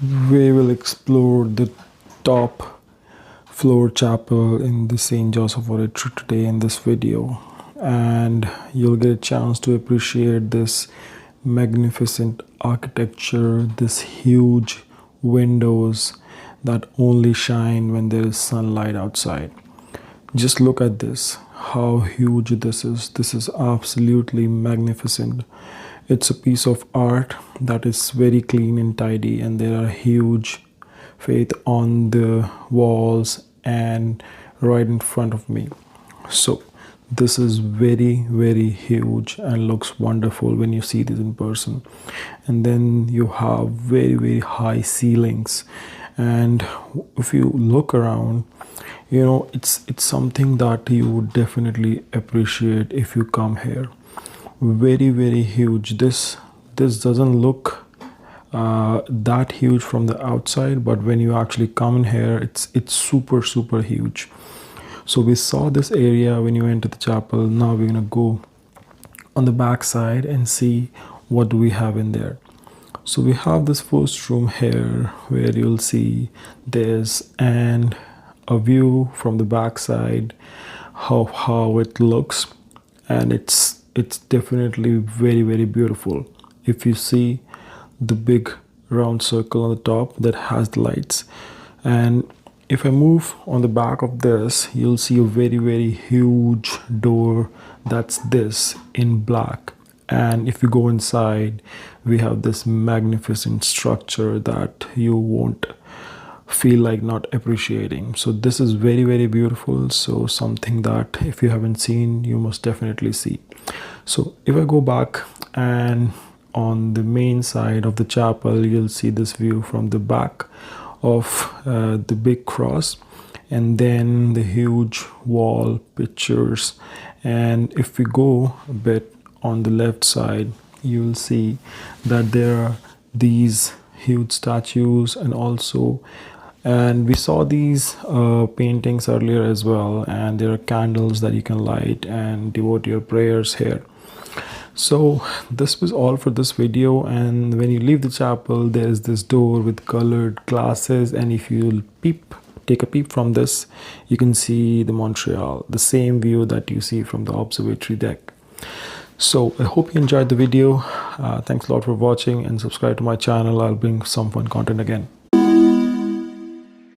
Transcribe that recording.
We will explore the top floor chapel in the St. Joseph Oratory today in this video, and you'll get a chance to appreciate this magnificent architecture, this huge windows that only shine when there is sunlight outside. Just look at this, how huge this is. This is absolutely magnificent. It's a piece of art that is very clean and tidy, and there are huge faith on the walls and right in front of me. So this is very huge and looks wonderful when you see this in person. And then you have very high ceilings, and if you look around, you know, it's something that you would definitely appreciate if you come here. Very huge. This doesn't look that huge from the outside, but when you actually come in here, it's super huge. So we saw this area when you enter the chapel. Now we're gonna go on the back side and see what do we have in there. So we have this first room here where you'll see this and a view from the back side, how it looks, and it's definitely very beautiful. If you see the big round circle on the top that has the lights, and if I move on the back of this, you'll see a very huge door that's this in black. And if you go inside, we have this magnificent structure that you won't feel like not appreciating. So this is very beautiful. So something that if you haven't seen, you must definitely see. So if I go back, and on the main side of the chapel, you'll see this view from the back of the big cross, and then the huge wall pictures. And if we go a bit on the left side, you'll see that there are these huge statues, and we saw these paintings earlier as well, and there are candles that you can light and devote your prayers here. So this was all for this video, and when you leave the chapel, there is this door with colored glasses, and if you take a peep from this, you can see the Montreal, the same view that you see from the observatory deck. So I hope you enjoyed the video. Thanks a lot for watching, and subscribe to my channel. I'll bring some fun content again.